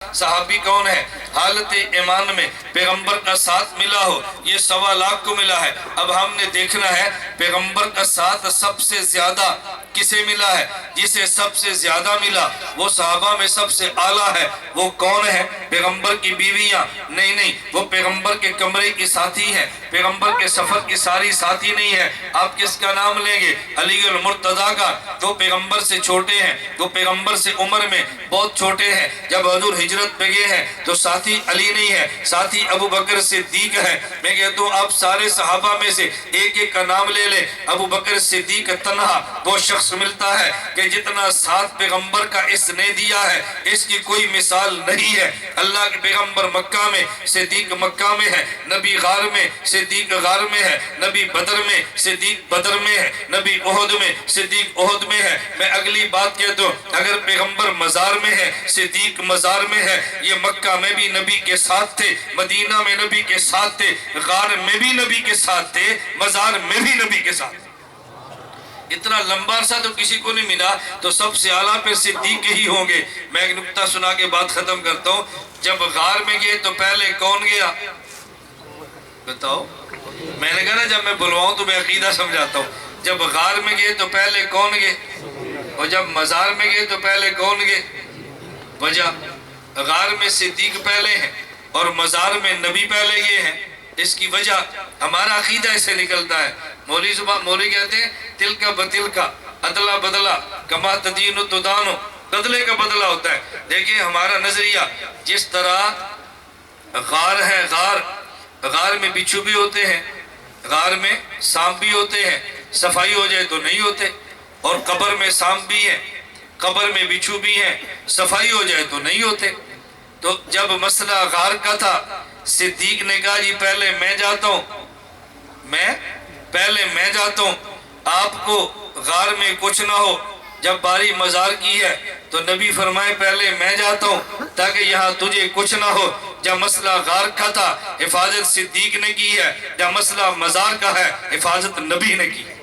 صحابی کون ہے؟ حالت ایمان میں پیغمبر کا ساتھ ملا ہو، یہ 1.25 لاکھ کو ملا ہے۔ اب ہم نے دیکھنا ہے پیغمبر کا ساتھ سب سے زیادہ کسے ملا ہے؟ جسے سب سے زیادہ ملا وہ صحابہ میں سب سے اعلیٰ ہے۔ وہ کون ہے؟ پیغمبر کی بیویاں نہیں، وہ پیغمبر کے کمرے کی ساتھی ہیں، پیغمبر کے سفر کی ساری ساتھی نہیں ہے۔ آپ کس کا نام لیں گے؟ علی المرتضیٰ کا۔ وہ پیغمبر سے چھوٹے ہیں، وہ پیغمبر سے عمر میں بہت چھوٹے ہیں۔ جب حضور ہجرت پہ گئے ہیں تو ساتھی علی نہیں ہے، ساتھی ابو بکر صدیق ہے۔ میں کہتا ہوں آپ سارے صحابہ میں سے ایک ایک کا نام لے لیں، ابو بکر صدیق تنہا وہ شخص ملتا ہے کہ جتنا ساتھ پیغمبر کا اس نے دیا ہے اس کی کوئی مثال نہیں ہے۔ اللہ کے پیغمبر مکہ میں، صدیق مکہ میں ہے، نبی غار میں، صدیق غار میں ہے، نبی بدر میں، صدیق بدر میں ہے، نبی احد میں، صدیق احد میں ہے۔ میں اگلی بات کہتا ہوں اگر پیغمبر مزار میں ہے، صدیق مزار میں ہے۔ یہ مکہ میں بھی نبی کے ساتھ تھے، مدینہ میں نبی کے ساتھ تھے، غار میں بھی نبی کے ساتھ تھے، مزار میں بھی نبی کے ساتھ۔ اتنا لمبا عرصہ تو کسی کو نہیں ملا، تو سب سے اعلیٰ پھر صدیق ہی ہوں گے۔ میں ایک نکتہ سنا کے بات ختم کرتا ہوں۔ جب غار میں گئے تو پہلے کون گیا؟ بتاؤ۔ میں نے کہا نا جب میں بلواؤں تو میں عقیدہ سمجھاتا ہوں۔ جب غار میں گئے تو پہلے کون گئے؟ اور جب مزار میں گئے تو پہلے کون گئے؟ وجہ غار میں صدیق پہلے ہیں اور مزار میں نبی پہلے گئے ہیں۔ اس کی وجہ ہمارا عقیدہ اسے نکلتا ہے۔ مولوی کہتے ہیں تل کا بتل کا عدلہ بدلہ کما تدین و تدانو، بدلے کا بدلہ ہوتا ہے۔ دیکھیں ہمارا نظریہ جس طرح غار ہے، غار میں بچھو بھی ہوتے ہیں، غار میں سانپ بھی ہوتے ہیں، صفائی ہو جائے تو نہیں ہوتے، اور قبر میں سانپ بھی ہیں، قبر میں بچھو بھی ہیں، صفائی ہو جائے تو نہیں ہوتے۔ تو جب مسئلہ غار کا تھا صدیق نے کہا جی پہلے میں جاتا ہوں، پہلے میں جاتا ہوں، آپ کو غار میں کچھ نہ ہو۔ جب باری مزار کی ہے تو نبی فرمائے پہلے میں جاتا ہوں تاکہ یہاں تجھے کچھ نہ ہو۔ جب مسئلہ غار کا تھا حفاظت صدیق نے کی ہے، جب مسئلہ مزار کا ہے حفاظت نبی نے کی ہے۔